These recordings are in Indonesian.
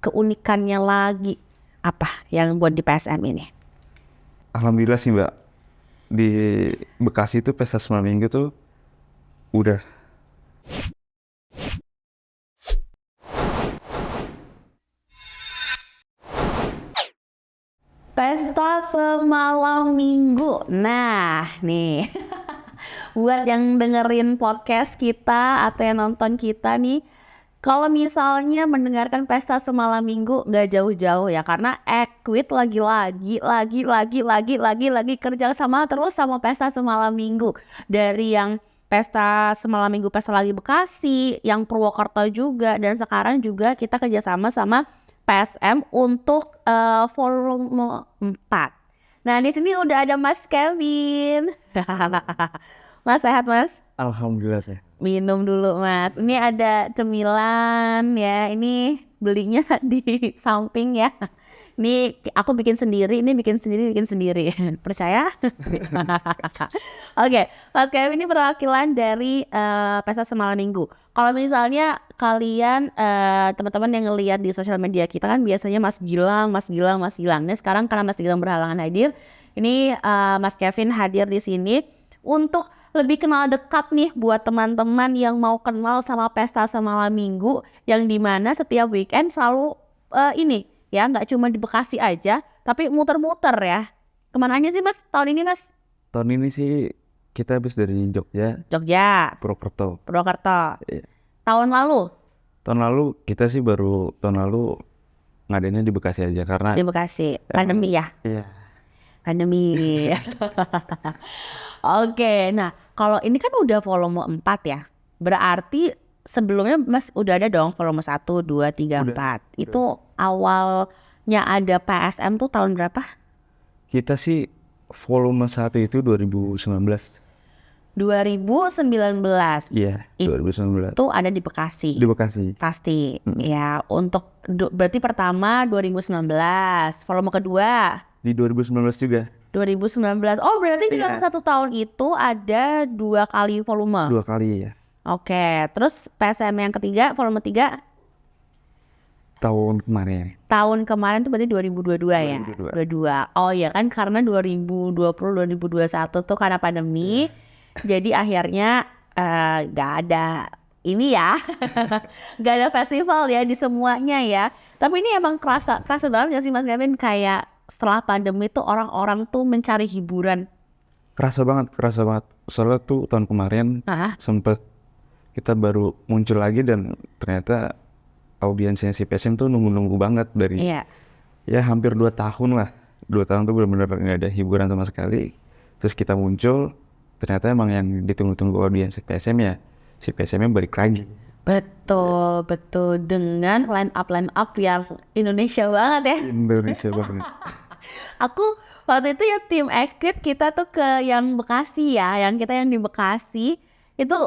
keunikannya lagi. Apa yang buat di PSM ini? Alhamdulillah sih Mbak, di Bekasi itu pesta semalam minggu tuh udah. Pesta semalam minggu. Nah, nih. Buat yang dengerin podcast kita atau yang nonton kita nih, kalau misalnya mendengarkan pesta semalam minggu nggak jauh-jauh ya, karena Equit lagi kerja sama terus sama pesta semalam minggu. Dari yang pesta semalam minggu pesta lagi Bekasi, yang Purwokerto juga, dan sekarang juga kita kerjasama sama PSM untuk volume 4. Nah, di sini udah ada Mas Kevin. Mas sehat, Mas? Alhamdulillah sih. Minum dulu, Mas. Ini ada cemilan ya. Ini belinya di samping ya. Ini aku bikin sendiri, ini bikin sendiri. Percaya? Oke, Mas Kevin ini perwakilan dari Pesta Semalam Minggu. Kalau misalnya kalian teman-teman yang ngelihat di sosial media kita kan biasanya Mas Gilang. Nah, sekarang karena Mas Gilang berhalangan hadir, ini Mas Kevin hadir di sini untuk lebih kenal dekat nih buat teman-teman yang mau kenal sama Pesta Semalam Minggu, yang dimana setiap weekend selalu ini ya, nggak cuma di Bekasi aja, tapi muter-muter ya. Kemana aja sih Mas tahun ini, Mas? Tahun ini sih kita habis dari Jogja, Jogja, Purwokerto. Purwokerto. Iya. Tahun lalu Tahun lalu kita sih baru tahun lalu ngadainnya di Bekasi aja karena di Bekasi, pandemi ya, iya. pandemi. Oke, nah kalau ini kan udah volume 4 ya, berarti sebelumnya Mas udah ada dong volume 1, 2, 3, Udah. 4. Itu awalnya ada PSM tuh tahun berapa? Kita sih volume 1 itu 2019. 2019. Iya, 2019. Itu ada di Bekasi. Di Bekasi. Pasti. Ya, untuk berarti pertama 2019, volume kedua Di 2019 juga 2019. Oh, berarti dalam Iya. 1 tahun itu ada 2 kali volume. 2 kali ya. Oke, terus PSM yang ketiga, volume 3 Tahun kemarin. tahun kemarin tuh berarti 2022 ya? 2022. 22. Oh iya kan, karena 2020, 2021 tuh karena pandemi, jadi akhirnya gak ada ini ya, gak ada festival ya di semuanya ya. Tapi ini emang kerasa banget gak sih Mas Gavin, kayak setelah pandemi tuh orang-orang tuh mencari hiburan. Kerasa banget. Soalnya tuh tahun kemarin sempet kita baru muncul lagi dan ternyata audiensnya si PSM tuh nunggu-nunggu banget dari Iya. ya hampir 2 tahun lah. 2 tahun tuh benar-benar nggak ada hiburan sama sekali. Terus kita muncul, ternyata emang yang ditunggu-tunggu audiens si PSM ya, si PSM-nya balik lagi. Betul dengan line up yang Indonesia banget ya. Indonesia banget. Aku waktu itu ya tim Equit kita tuh ke yang Bekasi ya, yang di Bekasi itu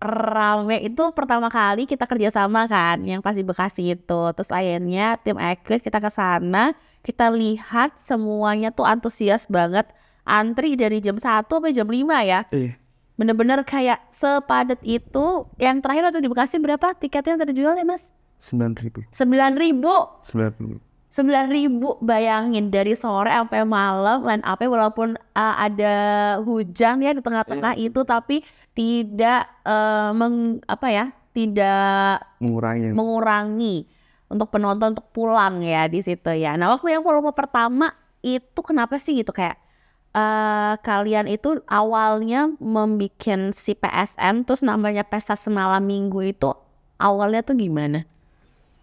rame. Itu pertama kali kita kerjasama kan, yang pas di Bekasi itu. Terus akhirnya tim Equit kita ke sana, kita lihat semuanya tuh antusias banget, antri dari jam 1 sampai jam 5 ya. Bener-bener kayak sepadat itu. Yang terakhir waktu di Bekasi berapa tiketnya terjual ya Mas? 9.000. 9.000. 9.000, bayangin dari sore sampai malam line up-nya, walaupun ada hujan ya di tengah-tengah itu, tapi tidak tidak mengurangi untuk penonton untuk pulang ya di situ ya. Nah, waktu yang volume pertama itu kenapa sih gitu, kayak kalian itu awalnya membikin si PSM terus namanya Pesta Semalam Minggu itu awalnya tuh gimana?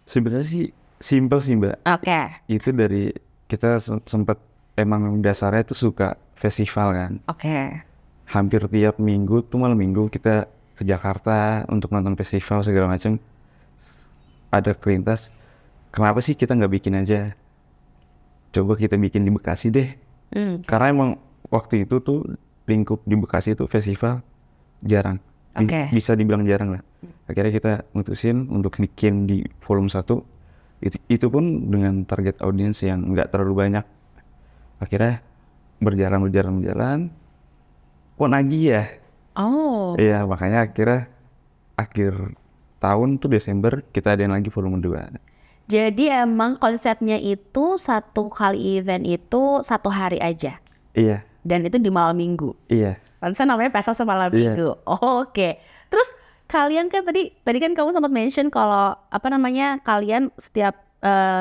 Sebenarnya sih simple sih Mbak. Oke. Itu dari kita sempet emang dasarnya tuh suka festival kan. Oke. Hampir tiap minggu tuh malam minggu kita ke Jakarta untuk nonton festival segala macam. Ada kelintas, kenapa sih kita nggak bikin aja? Coba kita bikin di Bekasi deh. Karena emang waktu itu tuh lingkup di Bekasi itu festival jarang. Bisa dibilang jarang lah. Akhirnya kita mutusin untuk bikin di volume 1. Itu pun dengan target audiens yang nggak terlalu banyak. Akhirnya berjalan. Kok nagih ya? Oh. Iya, makanya akhir tahun tuh Desember kita adain lagi volume 2. Jadi emang konsepnya itu satu kali event itu 1 hari aja Iya, dan itu di malam minggu. iya, Pantesan namanya pesta semalam iya. minggu. Oke. Terus kalian kan tadi kan kamu sempat mention kalau apa namanya kalian setiap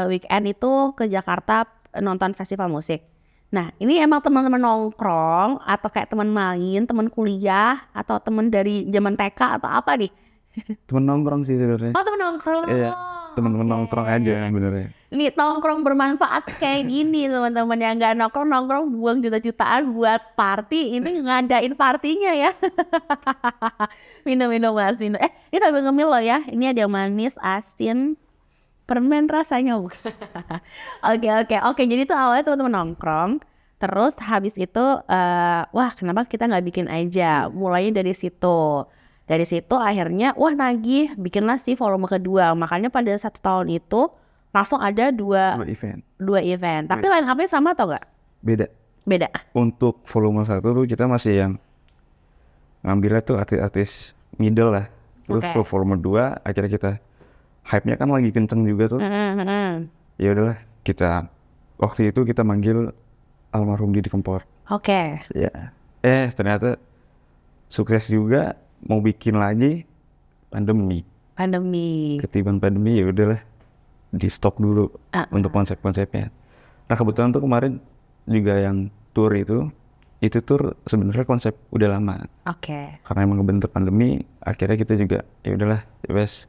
weekend itu ke Jakarta nonton festival musik. Nah, ini emang teman-teman nongkrong atau kayak teman main, teman kuliah atau teman dari zaman TK atau apa nih? Temen nongkrong sih sebenarnya. Oh, teman nongkrong. Iya, temen-temen nongkrong aja benernya. Nih nongkrong bermanfaat kayak gini teman-teman, yang nggak nongkrong buang juta-jutaan buat party, ini ngadain partinya ya. Minum mas minum. Ini sambil ngemil loh ya. Ini ada yang manis, asin, permen rasanya. Oke. Jadi tuh awalnya teman-teman nongkrong. Terus habis itu, wah kenapa kita nggak bikin aja? Mulainya dari situ. Dari situ akhirnya, wah nagih, bikinlah si volume kedua. Makanya pada 1 tahun itu langsung ada dua Dua event. event. Tapi line up-nya sama atau nggak? Beda. Beda. Untuk volume 1 tuh kita masih yang ngambilnya tuh artis-artis middle lah. Terus Oke. ke volume 2 akhirnya kita hype-nya kan lagi kenceng juga tuh. Ya udahlah, kita waktu itu kita manggil almarhum Didi Kempot. Oke. Ya. Ternyata sukses juga, mau bikin lagi pandemi. Ketiban pandemi ya udahlah, di stop dulu untuk konsep-konsepnya. Nah kebetulan tuh kemarin juga yang tour itu tour sebenarnya konsep udah lama. Oke. Karena emang ngebentuk pandemi, akhirnya kita juga ya udahlah, wes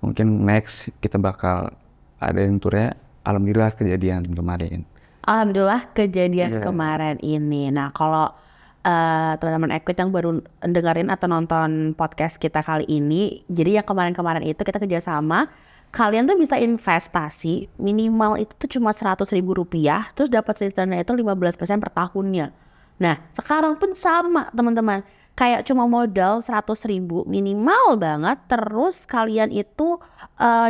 mungkin next kita bakal ada yang tournya. Alhamdulillah kejadian kemarin. Alhamdulillah kejadian Iya. kemarin ini. Nah kalau teman-teman Equit yang baru dengerin atau nonton podcast kita kali ini, jadi yang kemarin-kemarin itu kita kerjasama, kalian tuh bisa investasi minimal itu tuh cuma 100.000 rupiah, terus dapat returnnya itu 15% per tahunnya. Nah sekarang pun sama teman-teman, kayak cuma modal 100.000 minimal banget, terus kalian itu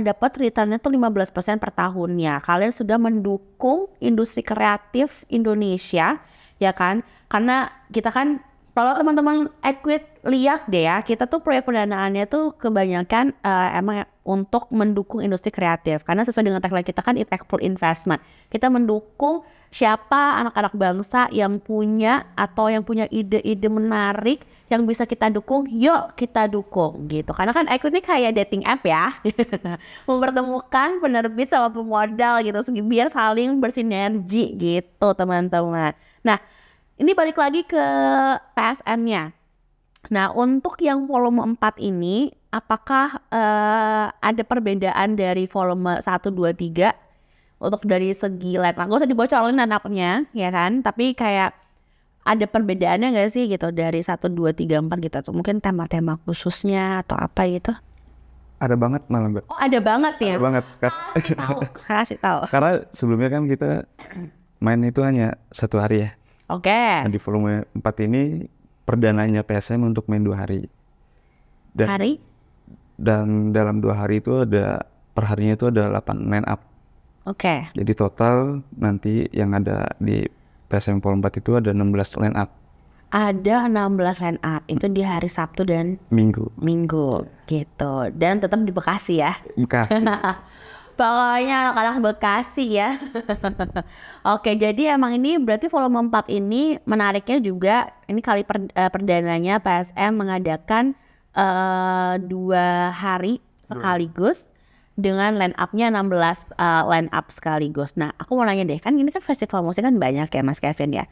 dapat returnnya tuh 15% per tahunnya. Kalian sudah mendukung industri kreatif Indonesia, ya kan? Karena kita kan, kalau teman-teman Equit lihat deh ya, kita tuh proyek pendanaannya tuh kebanyakan emang untuk mendukung industri kreatif. Karena sesuai dengan tagline kita kan impactful investment. Kita mendukung siapa anak-anak bangsa yang punya atau yang punya ide-ide menarik yang bisa kita dukung, yuk kita dukung gitu. Karena kan Equit ini kayak dating app ya, mempertemukan penerbit sama pemodal gitu, biar saling bersinergi gitu teman-teman. Nah ini balik lagi ke PSM-nya. Nah untuk yang volume 4 ini, apakah ada perbedaan dari volume 1, 2, 3 untuk dari segi line up? Gak usah dibocorin line up-nya ya kan, tapi kayak ada perbedaannya gak sih gitu dari 1, 2, 3, 4 gitu, atau mungkin tema-tema khususnya atau apa gitu? Ada banget malah Mbak. Oh ada banget ya? Ada banget. Kasih tahu. Karena sebelumnya kan kita main itu hanya 1 hari ya. Oke. Nah, di volume 4 ini perdananya PSM untuk main 2 hari. Hari? Dan dalam 2 hari itu ada, perharinya itu ada 8 line up. Oke. Jadi total nanti yang ada di PSM volume 4 itu ada 16 line up. Ada 16 line up, itu di hari Sabtu dan Minggu gitu. Dan tetap di Bekasi ya. Bekasi. Pokoknya anak-anak Bekasi ya. Oke, jadi emang ini berarti volume 4 ini menariknya juga, ini kali perdananya PSM mengadakan 2 hari sekaligus dengan line up-nya 16 line up sekaligus. Nah, aku mau nanya deh, kan ini kan festival musik kan banyak ya Mas Kevin ya.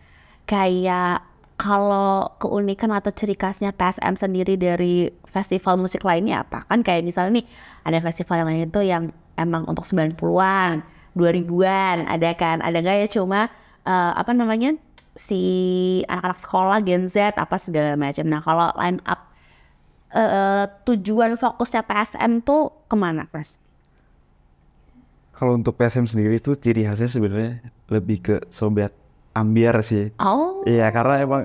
Kayak kalau keunikan atau ciri khasnya PSM sendiri dari festival musik lainnya apa? Kan kayak misalnya nih, ada festival yang lain itu yang emang untuk 90-an, 2000-an, ada kan? Ada nggak ya cuma apa namanya, si anak-anak sekolah, Gen Z, apa segala macam. Nah kalau line up tujuan fokusnya PSM tuh kemana Mas? Kalau untuk PSM sendiri tuh ciri khasnya sebenarnya lebih ke sobat ambiar sih. Oh. Iya, karena emang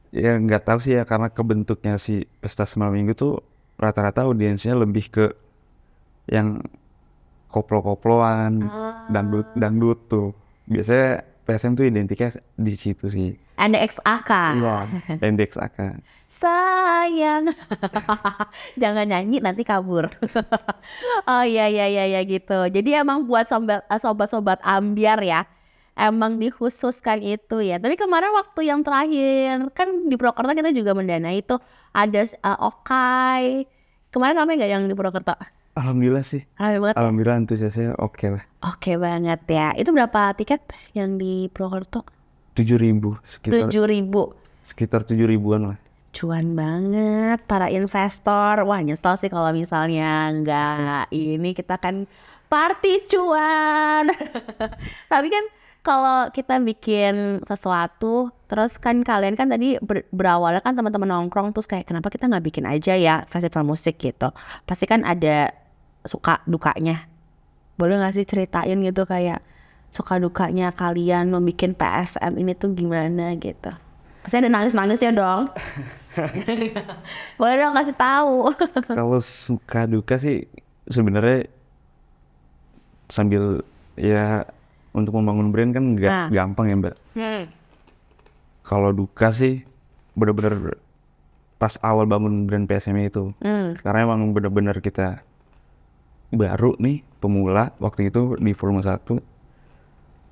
ya nggak tahu sih ya, karena kebentuknya si pesta semalam minggu tuh rata-rata audiensnya lebih ke yang koplo-koploan, dangdut tuh. Biasanya PSM tuh identiknya di situ sih. NDXAK. Iya, indeks akan. Sayang. Jangan nyanyi nanti kabur. Oh iya iya iya ya gitu. Jadi emang buat sobat-sobat ambiar ya. Emang dikhususkan itu ya. Tapi kemarin waktu yang terakhir kan di Purwokerto kita juga mendanai itu ada Okai. Kemarin ramai nggak yang di Purwokerto? Alhamdulillah sih. Ramai banget. Alhamdulillah antusiasnya oke lah. Oke banget ya. Itu berapa tiket yang di Purwokerto? 7.000 sekitar 7.000. sekitar 7.000-an lah. Cuan banget para investor. Wah nyesel sih kalau misalnya nggak ini, kita kan party cuan. Tapi kan kalau kita bikin sesuatu, terus kan kalian kan tadi berawalnya kan teman-teman nongkrong, terus kayak kenapa kita nggak bikin aja ya festival musik gitu. Pasti kan ada suka dukanya. Boleh nggak sih ceritain gitu kayak suka dukanya kalian membikin PSM ini tuh gimana gitu. Pasti ada nangis-nangisnya dong. Boleh dong kasih tahu. Kalau suka duka sih sebenarnya sambil ya untuk membangun brand kan nggak gampang ya Mbak. Kalau duka sih bener-bener pas awal bangun brand PSM itu. Karena emang bener-bener kita baru nih pemula waktu itu di Volume 1,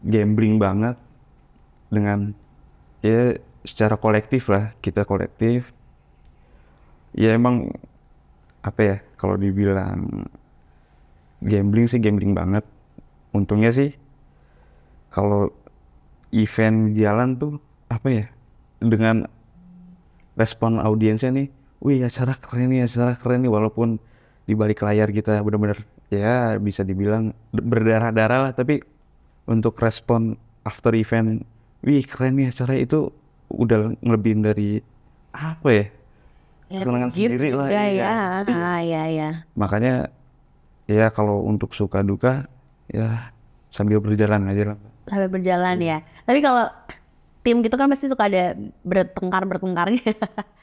gambling banget dengan ya secara kolektif lah, kita kolektif ya emang apa ya, kalau dibilang gambling sih gambling banget. Untungnya sih kalau event jalan tuh apa ya, dengan respon audiensnya nih, wih acara keren nih walaupun di balik layar kita benar-benar ya bisa dibilang berdarah-darah lah, tapi untuk respon after event, wih keren nih acara, itu udah ngelebihin dari apa ya, kesenangan sendiri lah ya. Makanya ya kalau untuk suka duka ya sambil berjalan aja lah. Sambil berjalan ya. Tapi kalau tim gitu kan pasti suka ada bertengkarnya.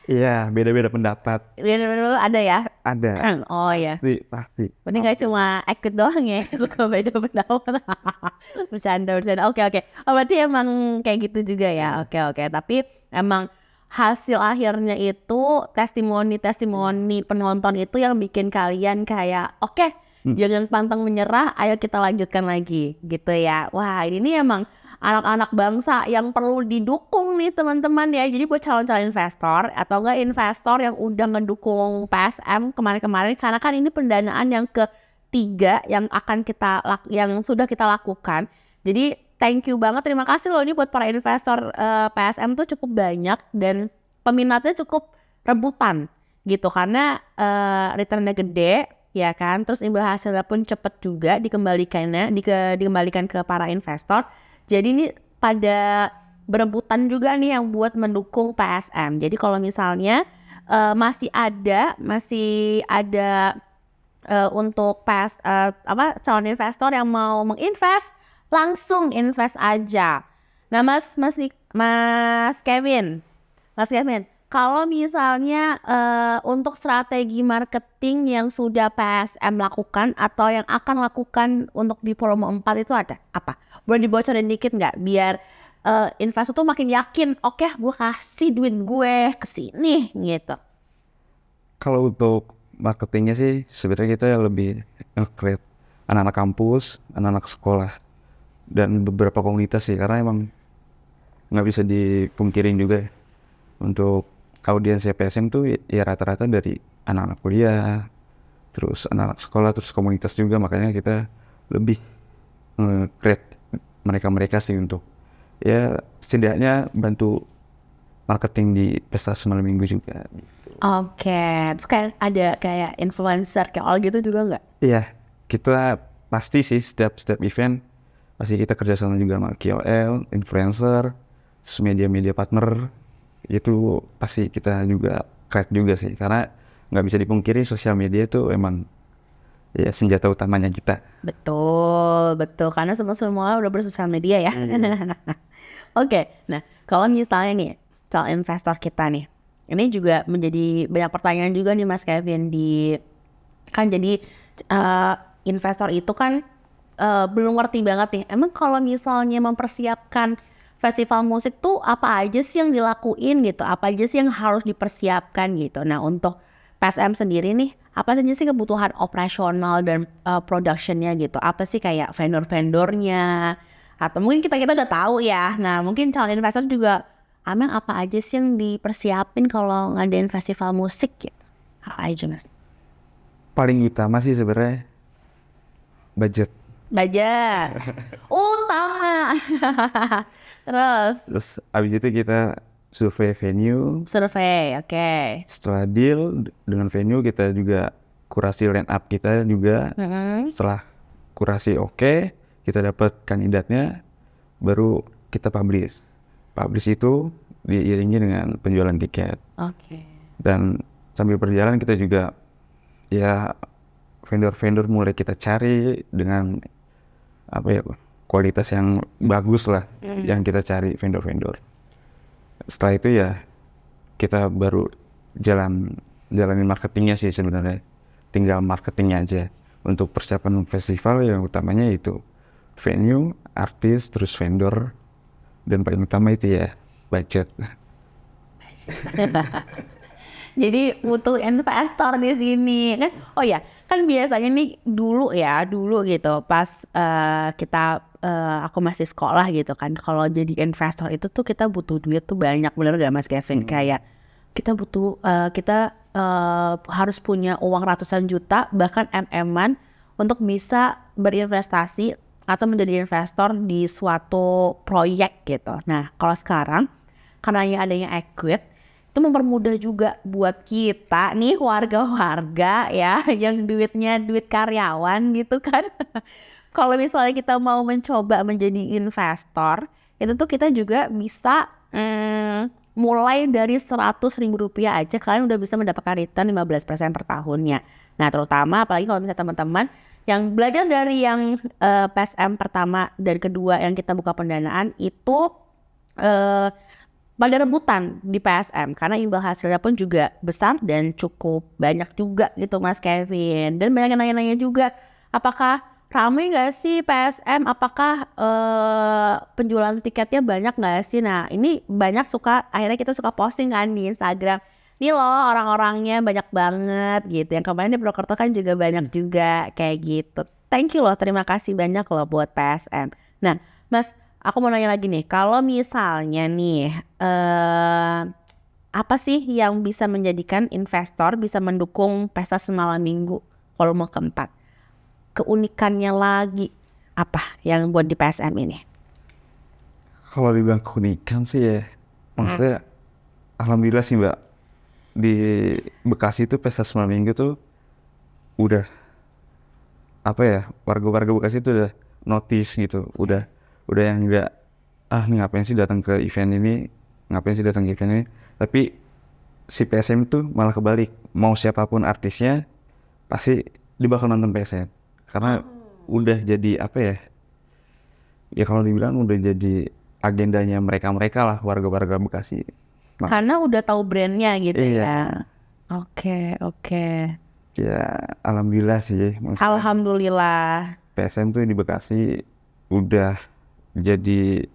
Iya, beda-beda pendapat. Ada ya? Ada. Oh ya. Pasti. Berarti nggak cuma ikut doang ya, suka beda pendapat. Bercanda. Oke. Oh berarti emang kayak gitu juga ya. Oke. Tapi emang hasil akhirnya itu testimoni penonton itu yang bikin kalian kayak oke, jangan pantang menyerah, ayo kita lanjutkan lagi gitu ya. Wah ini emang anak-anak bangsa yang perlu didukung nih teman-teman ya. Jadi buat calon-calon investor atau enggak investor yang udah ngedukung PSM kemarin-kemarin, karena kan ini pendanaan yang ketiga yang sudah kita lakukan. Jadi thank you banget, terima kasih loh ini buat para investor. PSM tuh cukup banyak dan peminatnya cukup rebutan gitu karena returnnya gede ya kan, terus imbal hasilnya pun cepet juga dikembalikan ke para investor. Jadi ini pada berebutan juga nih yang buat mendukung PSM. Jadi kalau misalnya masih ada untuk calon investor yang mau menginvest, langsung invest aja. Nah Mas Kevin, kalau misalnya untuk strategi marketing yang sudah PSM lakukan atau yang akan lakukan untuk di Volume 4 itu ada apa? Boleh dibocorin dikit nggak? Biar investor tuh makin yakin, oke, gue kasih duit gue ke sini gitu. Kalau untuk marketingnya sih sebenarnya kita lebih nge-create anak-anak kampus, anak-anak sekolah, dan beberapa komunitas sih, karena emang nggak bisa dipungkirin juga ya, untuk audiens PSM tuh ya rata-rata dari anak-anak kuliah, terus anak-anak sekolah, terus komunitas juga. Makanya kita lebih nge-create mereka sih untuk ya setidaknya bantu marketing di pesta semalam minggu juga gitu. Oke, terus kayak ada kayak influencer kayak all gitu juga nggak? Iya, kita pasti sih setiap event pasti kita kerjasama juga sama KOL, influencer, media-media partner, itu pasti kita juga create juga sih, karena nggak bisa dipungkiri sosial media itu emang ya senjata utamanya kita. Betul, karena semua udah bersosial media ya. Oke, nah kalau misalnya nih calon investor kita nih, ini juga menjadi banyak pertanyaan juga nih Mas Kevin, kan jadi investor itu kan belum ngerti banget nih. Emang kalau misalnya mempersiapkan festival musik tuh apa aja sih yang dilakuin gitu? Apa aja sih yang harus dipersiapkan gitu? Nah untuk PSM sendiri nih, apa saja sih kebutuhan operasional dan productionnya gitu? Apa sih kayak vendor-vendornya? Atau mungkin kita udah tahu ya. Nah mungkin calon investor juga, emang apa aja sih yang dipersiapin kalau ngadain festival musik gitu? Apa aja mas? Paling utama sih sebenarnya budget. Budget utama. Terus abis itu kita survei venue. Survei, oke. Setelah deal dengan venue, kita juga kurasi line up kita juga. Setelah kurasi oke, kita dapat kandidatnya, baru kita publish. Publish itu diiringi dengan penjualan tiket. Oke. Dan sambil berjalan kita juga ya vendor-vendor mulai kita cari dengan apa ya, kualitas yang bagus lah yang kita cari vendor-vendor. Setelah itu ya kita baru jalanin marketingnya sih sebenarnya. Tinggal marketingnya aja. Untuk persiapan festival yang utamanya itu venue, artis, terus vendor, dan paling utama itu ya budget. Jadi butuh investor di sini kan. Oh ya, kan biasanya nih dulu gitu pas aku masih sekolah gitu kan. Kalau jadi investor itu tuh kita butuh duit tuh banyak, bener gak Mas Kevin? Kayak kita butuh harus punya uang ratusan juta bahkan MM-an untuk bisa berinvestasi atau menjadi investor di suatu proyek gitu. Nah, kalau sekarang karena adanya Equity itu mempermudah juga buat kita nih warga-warga ya yang duitnya duit karyawan gitu kan. Kalau misalnya kita mau mencoba menjadi investor, itu tuh kita juga bisa mulai dari Rp100.000 aja kalian udah bisa mendapatkan return 15% per tahunnya. Nah terutama apalagi kalau misalnya teman-teman yang belajar dari yang PSM pertama dan kedua yang kita buka pendanaan itu pada rebutan di PSM karena imbal hasilnya pun juga besar dan cukup banyak juga gitu Mas Kevin. Dan banyak yang nanya-nanya juga, apakah ramai nggak sih PSM? Apakah penjualan tiketnya banyak nggak sih? Nah ini banyak akhirnya kita suka posting kan di Instagram. Nih loh orang-orangnya banyak banget gitu. Yang kemarin di Purwokerto kan juga banyak juga kayak gitu. Thank you loh, terima kasih banyak loh buat PSM. Nah Mas, aku mau nanya lagi nih, kalau misalnya nih, apa sih yang bisa menjadikan investor bisa mendukung Pesta Semalam Minggu volume keempat? Keunikannya lagi apa yang buat di PSM ini? Kalau dibilang keunikan sih ya, maksudnya alhamdulillah sih Mbak, di Bekasi itu Pesta Semalam Minggu tuh udah apa ya, warga-warga Bekasi itu udah notice gitu, udah yang enggak ngapain sih datang ke event ini, tapi si PSM itu malah kebalik, mau siapapun artisnya pasti dia bakal nonton PSM karena udah jadi apa ya kalau dibilang udah jadi agendanya mereka lah warga-warga Bekasi. Karena udah tahu brandnya gitu Iya. ya. Oke. Ya alhamdulillah sih, maksudnya Alhamdulillah. PSM tuh di Bekasi udah jadi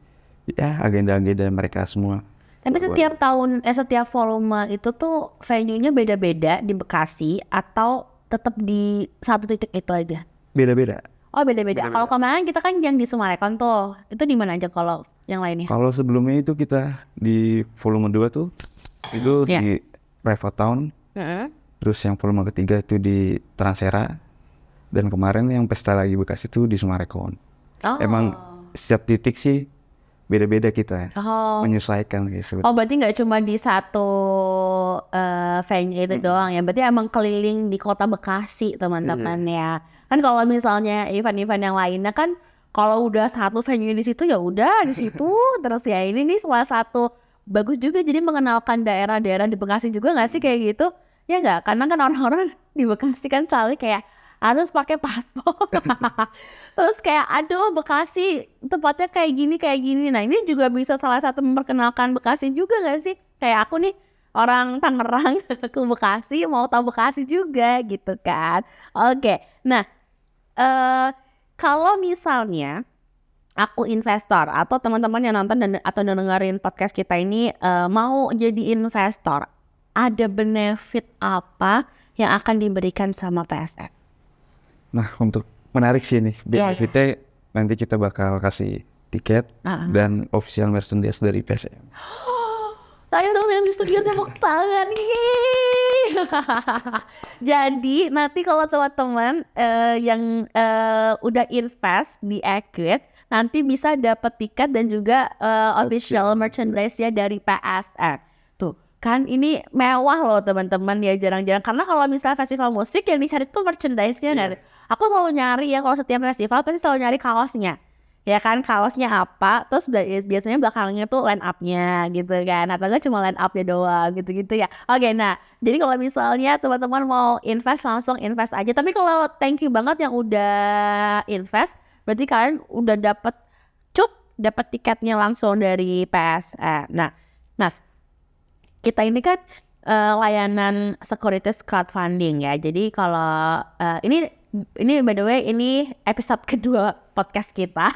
ya agenda-agenda mereka semua. Tapi setiap tahun, setiap volume itu tuh venue-nya beda-beda di Bekasi atau tetap di satu titik itu aja? Beda-beda. Oh beda-beda. Kalau kemarin kita kan yang di Sumarekon tuh, itu di mana aja kalau yang lainnya? Kalau sebelumnya itu kita di volume 2 tuh itu di Revo Town. Terus yang volume ketiga itu di Transera. Dan kemarin yang pesta lagi Bekasi itu di Sumarekon. Emang setiap titik sih beda-beda kita menyesuaikan gitu. Oh berarti nggak cuma di satu venue itu doang ya, berarti emang keliling di kota Bekasi teman-teman ya. Kan kalau misalnya event-event yang lainnya kan kalau udah satu venue di situ ya udah di situ terus ya, ini nih salah satu bagus juga jadi mengenalkan daerah-daerah di Bekasi juga nggak sih kayak gitu ya nggak? Karena kan orang-orang di Bekasi kan selalu kayak harus pakai paspor. Terus kayak aduh Bekasi tempatnya kayak gini. Nah ini juga bisa salah satu memperkenalkan Bekasi juga gak sih? Kayak aku nih orang Tangerang ke Bekasi mau tahu Bekasi juga gitu kan. Oke. Nah kalau misalnya aku investor atau teman-teman yang nonton dan atau dengerin podcast kita ini mau jadi investor, ada benefit apa yang akan diberikan sama PSM? Nah, untuk menarik sih nih, Iya, iya. benefitnya nanti kita bakal kasih tiket dan official merchandise dari PSM. Saya dong yang di studio tepuk tangan. Yeay. Jadi nanti kalau teman-teman yang udah invest di Equid, nanti bisa dapat tiket dan juga official merchandise ya dari PSM. Tuh kan ini mewah loh teman-teman ya, jarang-jarang karena kalau misalnya festival musik yang dicari tuh merchandise-nya. Dari aku selalu nyari ya, kalau setiap festival pasti selalu nyari kaosnya. Ya kan, kaosnya apa, terus biasanya belakangnya tuh line up-nya gitu kan, atau enggak cuma line up-nya doang gitu-gitu ya. Oke, nah jadi kalau misalnya teman-teman mau invest, langsung invest aja. Tapi kalau thank you banget yang udah invest, berarti kalian udah dapat tiketnya langsung dari PSN. Nah, Nas, kita ini kan layanan securities crowdfunding ya. Jadi kalau ini by the way ini episode kedua podcast kita.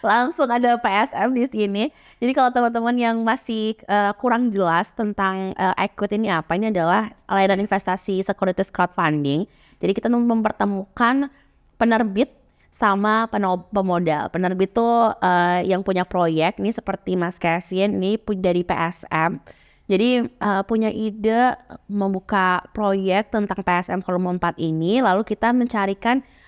Langsung ada PSM di sini. Jadi kalau teman-teman yang masih kurang jelas tentang Equid ini apa, ini adalah layanan investasi securities crowdfunding. Jadi kita mempertemukan penerbit sama pemodal. Penerbit tuh yang punya proyek, ini seperti Mas Kevin, ini dari PSM. Jadi punya ide membuka proyek tentang PSM Volume 4 ini, lalu kita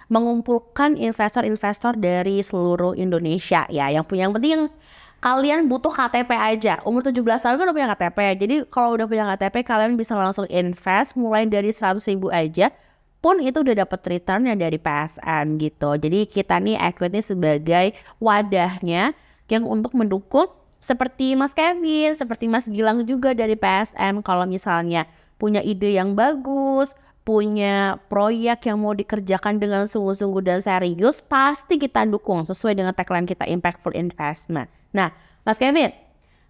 mengumpulkan investor-investor dari seluruh Indonesia ya. Yang penting kalian butuh KTP aja. Umur 17 tahun kan udah punya KTP. Jadi kalau udah punya KTP kalian bisa langsung invest mulai dari 100.000 aja. Pun itu udah dapat returnnya dari PSM gitu. Jadi kita nih Equid ini sebagai wadahnya yang untuk mendukung seperti Mas Kevin, seperti Mas Gilang juga dari PSM. Kalau misalnya punya ide yang bagus, punya proyek yang mau dikerjakan dengan sungguh-sungguh dan serius, pasti kita dukung sesuai dengan tagline kita, impactful investment. Nah, Mas Kevin,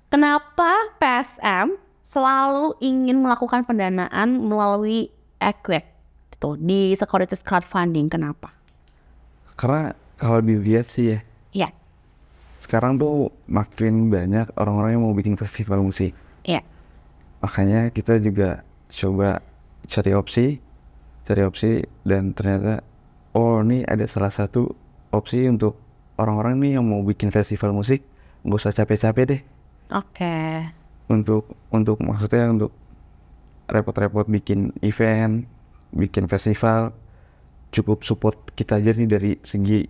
kenapa PSM selalu ingin melakukan pendanaan melalui Equid gitu, di securities crowdfunding? Kenapa? Karena kalau dilihat sih ya, Iya, sekarang tuh makin banyak orang-orang yang mau bikin festival musik. iya. Makanya kita juga coba cari opsi dan ternyata ini ada salah satu opsi untuk orang-orang nih yang mau bikin festival musik, nggak usah capek-capek deh. Oke. Untuk maksudnya untuk repot-repot bikin event, bikin festival, cukup support kita aja nih dari segi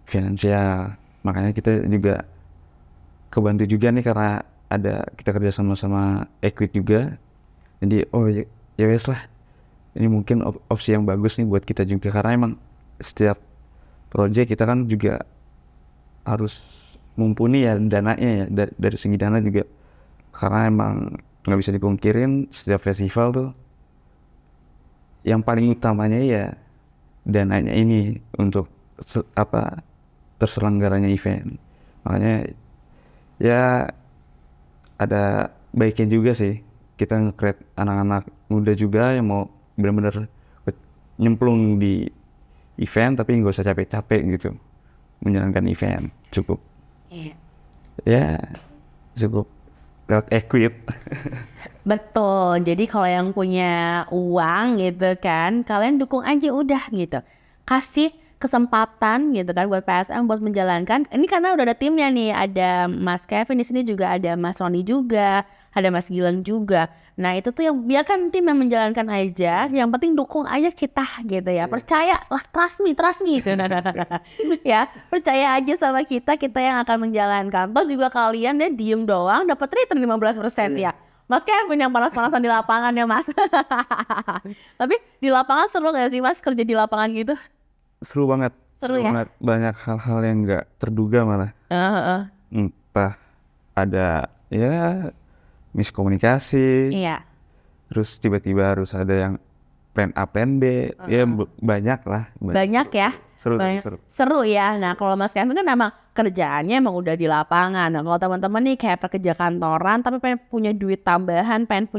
finansial. Makanya kita juga kebantu juga nih karena kita kerja sama Equid juga. Jadi ya wes lah, ini mungkin opsi yang bagus nih buat kita juga, karena emang setiap project kita kan juga harus mumpuni ya dananya ya, dari segi dana juga, karena emang nggak bisa dipungkirin setiap festival tuh yang paling utamanya ya dananya ini untuk terselenggaranya event. Makanya ya ada baiknya juga sih kita nge-create anak-anak muda juga yang mau benar-benar nyemplung di event tapi nggak usah capek-capek gitu menjalankan event. Cukup ya cukup lewat Equid. Betul, jadi kalau yang punya uang gitu kan, kalian dukung aja udah gitu. Kasih kesempatan gitu kan buat PSM buat menjalankan. Ini karena udah ada timnya nih, ada Mas Kevin di sini juga, ada Mas Roni juga, ada Mas Gilang juga. Nah itu tuh yang biarkan tim yang menjalankan aja, yang penting dukung aja kita gitu ya. Percaya lah, trust me gitu. Ya, percaya aja sama kita yang akan menjalankan. Toh juga kalian ya diem doang dapat return 15% ya. Mas Kevin yang panas-panasan di lapangan ya Mas. Tapi di lapangan seru gak sih Mas kerja di lapangan gitu? Seru banget. Seru ya? Banget. Banyak hal-hal yang nggak terduga malah. Entah ada ya miskomunikasi, Iya. terus tiba-tiba harus ada yang plan A, plan B, ya banyak lah. Banyak ya? Seru. Seru ya. Nah kalau Mas Kevin kan emang kerjaannya emang udah di lapangan. Nah kalau teman-teman nih kayak pekerja kantoran tapi pengen punya duit tambahan, pengen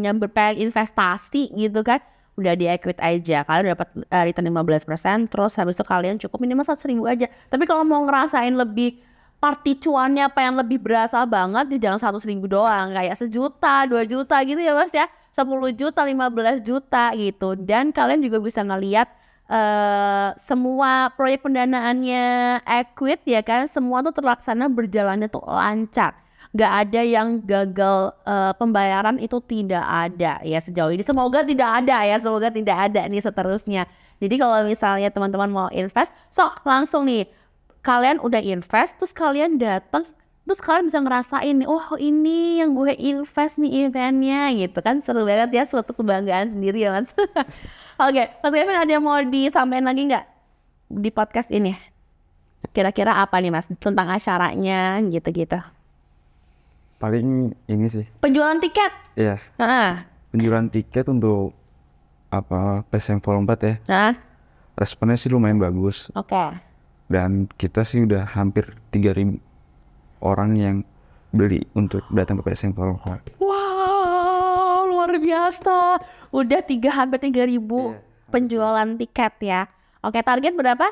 investasi gitu kan, udah di equity aja. Kalian dapat return 15%, terus habis itu kalian cukup minimal 100.000 aja. Tapi kalau mau ngerasain lebih party cuannya apa yang lebih berasa banget, ya jangan 100.000 doang, kayak 1 juta, 2 juta gitu ya Mas ya, 10 juta, 15 juta gitu. Dan kalian juga bisa ngeliat semua proyek pendanaannya Equit ya kan, semua tuh terlaksana berjalannya tuh lancar, nggak ada yang gagal pembayaran, itu tidak ada ya sejauh ini. Semoga tidak ada ya, semoga tidak ada nih seterusnya. Jadi kalau misalnya teman-teman mau invest, sok langsung nih kalian udah invest, terus kalian datang, terus kalian bisa ngerasain nih, oh ini yang gue invest nih eventnya gitu kan, seru banget ya, suatu kebanggaan sendiri ya Mas. Oke, Mas Kevin ada yang mau disampaikan lagi nggak di podcast ini? Kira-kira apa nih Mas tentang acaranya gitu-gitu? Paling ini sih, Penjualan tiket? ya penjualan tiket untuk PSM Vol 4 ya, Nah, responnya sih lumayan bagus. oke. Dan kita sih udah hampir 3.000 orang yang beli untuk datang ke PSM Vol 4. Wow, luar biasa. Udah hampir 3.000 Iya. penjualan tiket ya. Oke, target berapa?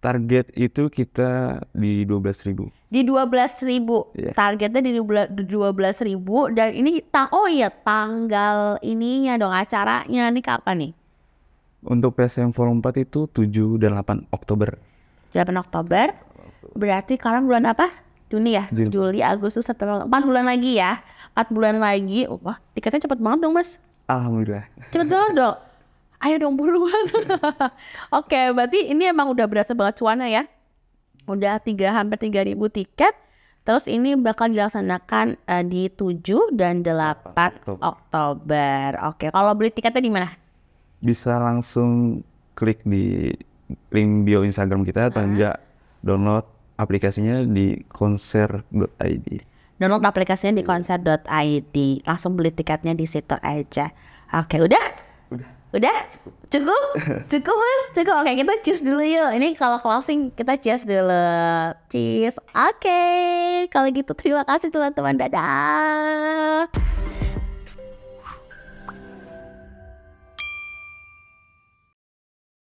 Target itu kita di 12.000. Di 12.000. Iya. Targetnya di 12.000. Dan ini oh iya, tanggal ininya dong, acaranya nih kapan nih? Untuk PSM Vol 4 itu 7 dan 8 Oktober. 8 Oktober. Berarti sekarang bulan apa? Juni ya? Juni. Juli, Agustus, September. 4 bulan lagi ya. 4 bulan lagi. Wah, tiketnya cepet banget dong Mas. Alhamdulillah. Cepet banget dong. Ayo dong buruan. Oke, berarti ini emang udah berasa banget cuannya ya. Udah hampir 3.000 tiket. Terus ini bakal dilaksanakan di 7 dan 8 Oktober. Oke, kalau beli tiketnya di mana? Bisa langsung klik di link bio Instagram kita atau enggak download aplikasinya di konser.id. Download aplikasinya di konser.id. Langsung beli tiketnya di situ aja. Oke, udah? Udah? Cukup? Cukup Mas? Cukup. Oke, kita cheers dulu yuk. Ini kalau closing kita cheers dulu. Cheers. Oke. Kalau gitu terima kasih teman-teman. Dadah.